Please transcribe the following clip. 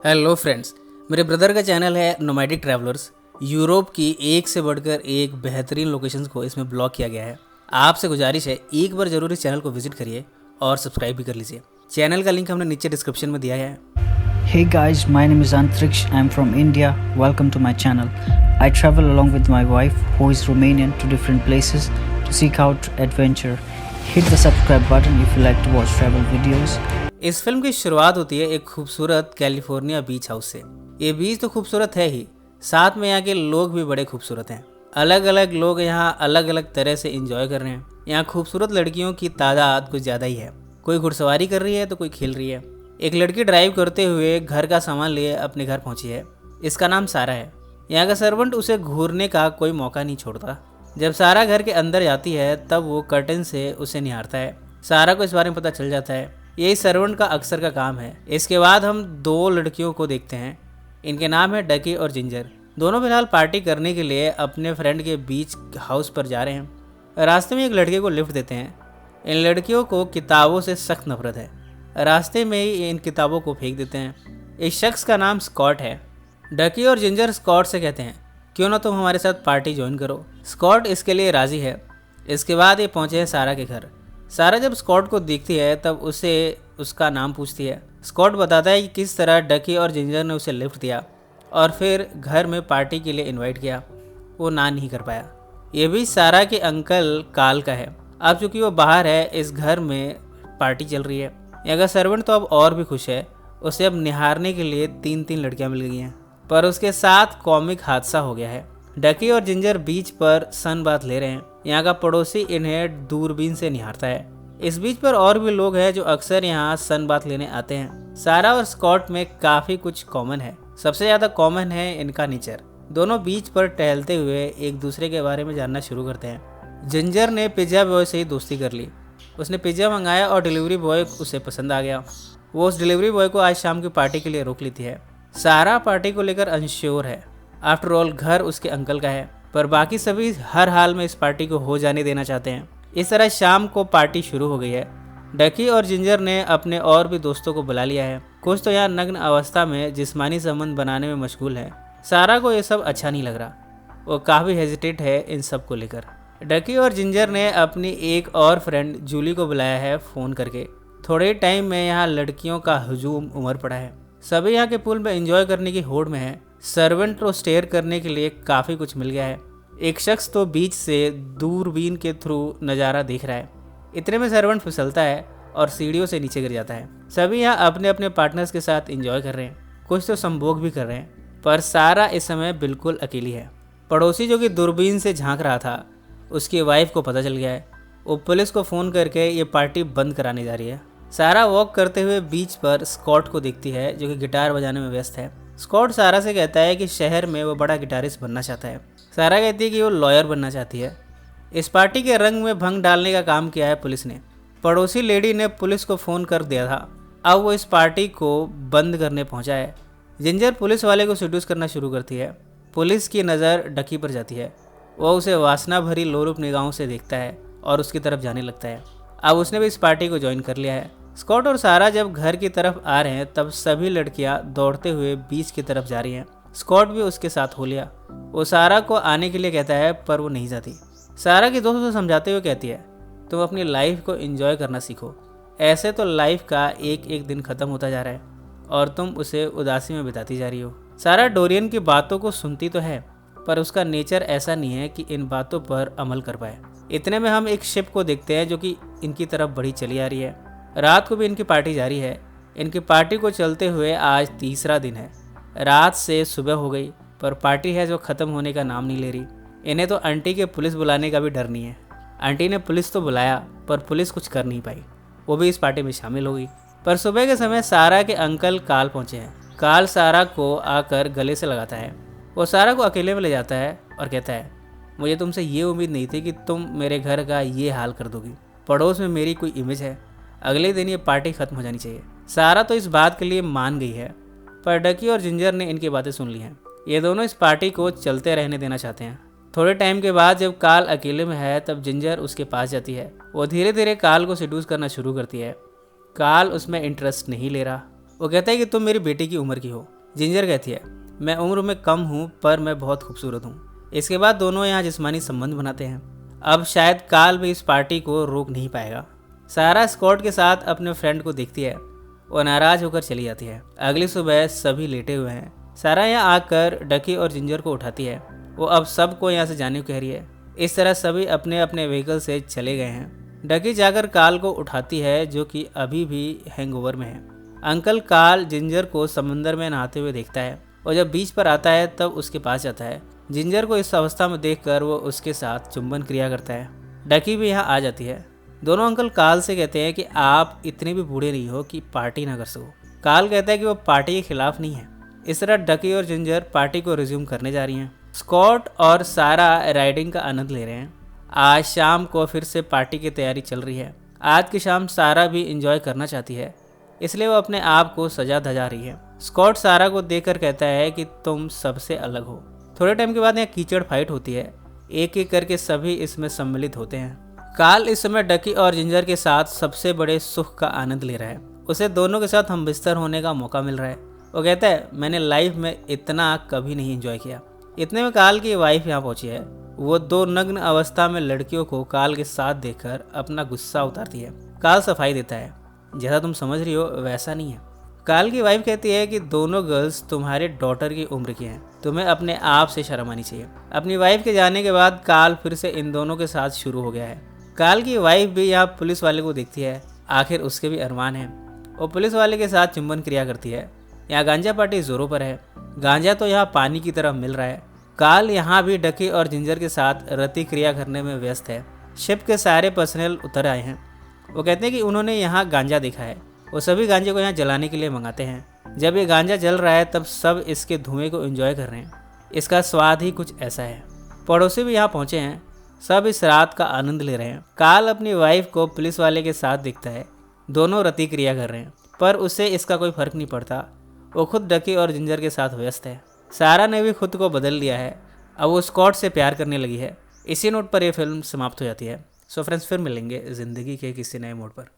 Hello friends, मेरे brother का channel है नोमैडिक ट्रैवलर्स। यूरोप की एक से बढ़कर एक बेहतरीन लोकेशंस को इसमें ब्लॉग किया गया है। आपसे गुजारिश है, एक बार जरूर इस चैनल को विजिट करिए और सब्सक्राइब भी कर लीजिए। चैनल का लिंक हमने नीचे डिस्क्रिप्शन में दिया है। Hey guys, my name is Antriksh. I'm from India. Welcome to my channel. I travel along with my wife, who is Romanian, to different places to seek out adventure. Hit the subscribe button if you like to watch travel videos. इस film की शुरुआत होती है एक खूबसूरत California बीच house से। ये बीच तो खूबसूरत है ही, साथ में यहाँ के लोग भी बड़े खूबसूरत हैं। अलग अलग लोग यहाँ अलग अलग तरह से एंजॉय कर रहे हैं। यहाँ खूबसूरत लड़कियों की तादाद कुछ ज़्यादा ही है। कोई घुड़सवारी कर रही है तो कोई खेल रही है। एक लड़की ड्राइव करते हुए घर का सामान लिए अपने घर पहुंची है। इसका नाम सारा है। यहाँ का सर्वेंट उसे घूरने का कोई मौका नहीं छोड़ता। जब सारा घर के अंदर जाती है तब वो कर्टन से उसे निहारता है। सारा को इस बारे में पता चल जाता है। यही सर्वेंट का अक्सर का काम है। इसके बाद हम दो लड़कियों को देखते हैं। इनके नाम है डकी और जिंजर। दोनों फिलहाल पार्टी करने के लिए अपने फ्रेंड के बीच हाउस पर जा रहे हैं। रास्ते में एक लड़के को लिफ्ट देते हैं। इन लड़कियों को किताबों से सख्त नफरत है। रास्ते में ही इन किताबों को फेंक देते हैं। इस शख्स का नाम स्कॉट है। डकी और जिंजर स्कॉट से कहते हैं, क्यों ना तुम हमारे साथ पार्टी ज्वाइन करो। स्कॉट इसके लिए राजी है। इसके बाद ये पहुंचे हैं सारा के घर। सारा जब स्कॉट को देखती है तब उसे उसका नाम पूछती है। स्कॉट बताता है कि किस तरह डकी और जिंजर ने उसे लिफ्ट दिया और फिर घर में पार्टी के लिए इनवाइट किया। वो ना नहीं कर पाया। ये भी सारा के अंकल काल का है। अब चूंकि वो बाहर है, इस घर में पार्टी चल रही है। यहाँ का सर्वेंट तो अब और भी खुश है। उसे अब निहारने के लिए तीन तीन लड़कियां मिल गई हैं, पर उसके साथ कॉमिक हादसा हो गया है। डकी और जिंजर बीच पर सन बात ले रहे हैं। यहाँ का पड़ोसी इन्हें दूरबीन से निहारता है। इस बीच पर और भी लोग हैं जो अक्सर यहाँ सन बात लेने आते हैं। सारा और स्कॉट में काफी कुछ कॉमन है। सबसे ज्यादा कॉमन है इनका नेचर। दोनों बीच पर टहलते हुए एक दूसरे के बारे में जानना शुरू करते हैं। जिंजर ने पिज्जा बॉय से ही दोस्ती कर ली। उसने पिज्जा मंगाया और डिलीवरी बॉय उसे पसंद आ गया। वो उस डिलीवरी बॉय को आज शाम की पार्टी के लिए रोक लेती है। सारा पार्टी को लेकर अनश्योर है। आफ्टर ऑल घर उसके अंकल का है, पर बाकी सभी हर हाल में इस पार्टी को हो जाने देना चाहते हैं। इस तरह शाम को पार्टी शुरू हो गई है। डकी और जिंजर ने अपने और भी दोस्तों को बुला लिया है। कुछ तो यहाँ नग्न अवस्था में जिस्मानी संबंध बनाने में मशगूल है। सारा को ये सब अच्छा नहीं लग रहा। वो काफ़ी हेजिटेट है इन सब को लेकर। डकी और जिंजर ने अपनी एक और फ्रेंड जूली को बुलाया है फ़ोन करके। थोड़े टाइम में यहाँ लड़कियों का हुजूम उमड़ पड़ा है। सभी यहाँ के पूल में एंजॉय करने की होड़ में है। सर्वेंट को स्टेयर करने के लिए काफ़ी कुछ मिल गया है। एक शख्स तो बीच से दूरबीन के थ्रू नज़ारा देख रहा है। इतने में सर्वेंट फिसलता है और सीढ़ियों से नीचे गिर जाता है। सभी यहाँ अपने अपने पार्टनर्स के साथ एंजॉय कर रहे हैं। कुछ तो संभोग भी कर रहे हैं, पर सारा इस समय बिल्कुल अकेली है। पड़ोसी जो कि दूरबीन से झांक रहा था, उसकी वाइफ को पता चल गया है। वो पुलिस को फ़ोन करके ये पार्टी बंद कराने जा रही है। सारा वॉक करते हुए बीच पर स्कॉट को देखती है जो कि गिटार बजाने में व्यस्त है। स्कॉट सारा से कहता है कि शहर में वो बड़ा गिटारिस्ट बनना चाहता है। सारा कहती है कि वो लॉयर बनना चाहती है। इस पार्टी के रंग में भंग डालने का काम किया है पुलिस ने। पड़ोसी लेडी ने पुलिस को फ़ोन कर दिया था। अब वो इस पार्टी को बंद करने पहुंचा है। जिंजर पुलिस वाले को सेड्यूस करना शुरू करती है। पुलिस की नज़र डकी पर जाती है। वह उसे वासना भरी लोलुप निगाहों से देखता है और उसकी तरफ जाने लगता है। अब उसने भी इस पार्टी को ज्वाइन कर लिया है। स्कॉट और सारा जब घर की तरफ आ रहे हैं तब सभी लड़कियां दौड़ते हुए बीच की तरफ जा रही हैं। स्कॉट भी उसके साथ हो लिया। वो सारा को आने के लिए कहता है, पर वो नहीं जाती। सारा की दोस्तों से समझाते हुए कहती है, तुम अपनी लाइफ को एंजॉय करना सीखो। ऐसे तो लाइफ का एक एक दिन ख़त्म होता जा रहा है और तुम उसे उदासी में बिताती जा रही हो। सारा डोरियन की बातों को सुनती तो है, पर उसका नेचर ऐसा नहीं है कि इन बातों पर अमल कर पाए। इतने में हम एक शिप को देखते हैं जो कि इनकी तरफ बढ़ी चली आ रही है। रात को भी इनकी पार्टी जारी है। इनकी पार्टी को चलते हुए आज तीसरा दिन है। रात से सुबह हो गई, पर पार्टी है जो ख़त्म होने का नाम नहीं ले रही। इन्हें तो आंटी के पुलिस बुलाने का भी डर नहीं है। आंटी ने पुलिस तो बुलाया, पर पुलिस कुछ कर नहीं पाई। वो भी इस पार्टी में शामिल हो गई। पर सुबह के समय सारा के अंकल काल पहुँचे हैं। काल सारा को आकर गले से लगाता है। वो सारा को अकेले में ले जाता है और कहता है, मुझे तुमसे ये उम्मीद नहीं थी कि तुम मेरे घर का ये हाल कर दोगी। पड़ोस में मेरी कोई इमेज है। अगले दिन ये पार्टी ख़त्म हो जानी चाहिए। सारा तो इस बात के लिए मान गई है, पर डकी और जिंजर ने इनकी बातें सुन ली हैं। ये दोनों इस पार्टी को चलते रहने देना चाहते हैं। थोड़े टाइम के बाद जब काल अकेले में है तब जिंजर उसके पास जाती है। वो धीरे धीरे काल को सेड्यूस करना शुरू करती है। काल उसमें इंटरेस्ट नहीं ले रहा। वो कहता है कि तुम मेरी बेटी की उम्र की हो। जिंजर कहती है मैं उम्र में कम हूँ पर मैं बहुत खूबसूरत हूँ। इसके बाद दोनों यहाँ जिस्मानी संबंध बनाते हैं। अब शायद काल भी इस पार्टी को रोक नहीं पाएगा। सारा स्कॉट के साथ अपने फ्रेंड को देखती है और नाराज होकर चली जाती है। अगली सुबह सभी लेटे हुए हैं। सारा यहाँ आकर डकी और जिंजर को उठाती है। वो अब सबको यहाँ से जाने को कह रही है। इस तरह सभी अपने अपने व्हीकल से चले गए हैं। डकी जाकर काल को उठाती है जो कि अभी भी हैंगओवर में है। अंकल काल जिंजर को समंदर में नहाते हुए देखता है और जब बीच पर आता है तब उसके पास जाता है। जिंजर को इस अवस्था में देखकर वो उसके साथ चुंबन क्रिया करता है। डकी भी यहाँ आ जाती है। दोनों अंकल काल से कहते हैं कि आप इतने भी बूढ़े नहीं हो कि पार्टी ना कर सको। काल कहता है कि वो पार्टी के खिलाफ नहीं है। इस तरह डकी और जिंजर पार्टी को रिज्यूम करने जा रही हैं। स्कॉट और सारा राइडिंग का आनंद ले रहे हैं। आज शाम को फिर से पार्टी की तैयारी चल रही है। आज की शाम सारा भी इंजॉय करना चाहती है, इसलिए वो अपने आप को सजा धजा रही है। स्कॉट सारा को देखकर कहता है कि तुम सबसे अलग हो। थोड़े टाइम के बाद यहाँ कीचड़ फाइट होती है। एक एक करके सभी इसमें सम्मिलित होते हैं। काल इस समय डकी और जिंजर के साथ सबसे बड़े सुख का आनंद ले रहा है। उसे दोनों के साथ हम बिस्तर होने का मौका मिल रहा है। वो कहता है मैंने लाइफ में इतना कभी नहीं एंजॉय किया। इतने में काल की वाइफ यहाँ पहुंची है। वो दो नग्न अवस्था में लड़कियों को काल के साथ देखकर अपना गुस्सा उतारती है। काल सफाई देता है जैसा तुम समझ रही हो वैसा नहीं है। काल की वाइफ कहती है कि दोनों गर्ल्स तुम्हारे डॉटर की उम्र की हैं, तुम्हें अपने आप से शर्म आनी चाहिए। अपनी वाइफ के जाने के बाद काल फिर से इन दोनों के साथ शुरू हो गया है। काल की वाइफ भी यहाँ पुलिस वाले को देखती है। आखिर उसके भी अरमान हैं। वो पुलिस वाले के साथ चुंबन क्रिया करती है। यहाँ गांजा पार्टी जोरों पर है। गांजा तो यहाँ पानी की तरह मिल रहा है। काल यहाँ भी डकी और जिंजर के साथ रति क्रिया करने में व्यस्त है। शिप के सारे पर्सनल उतर आए हैं। वो कहते हैं कि उन्होंने यहाँ गांजा देखा है। वो सभी गांजे को यहाँ जलाने के लिए मंगाते हैं। जब ये गांजा जल रहा है तब सब इसके धुएं को एंजॉय कर रहे हैं। इसका स्वाद ही कुछ ऐसा है। पड़ोसी भी यहाँ पहुँचे हैं। सब इस रात का आनंद ले रहे हैं। काल अपनी वाइफ को पुलिस वाले के साथ दिखता है। दोनों रति क्रिया कर रहे हैं पर उसे इसका कोई फर्क नहीं पड़ता। वो खुद डकी और जिंजर के साथ व्यस्त है। सारा ने भी खुद को बदल लिया है। अब वो स्कॉट से प्यार करने लगी है। इसी नोट पर यह फिल्म समाप्त हो जाती है। सो फ्रेंड्स फिर मिलेंगे ज़िंदगी के किसी नए मोड़ पर।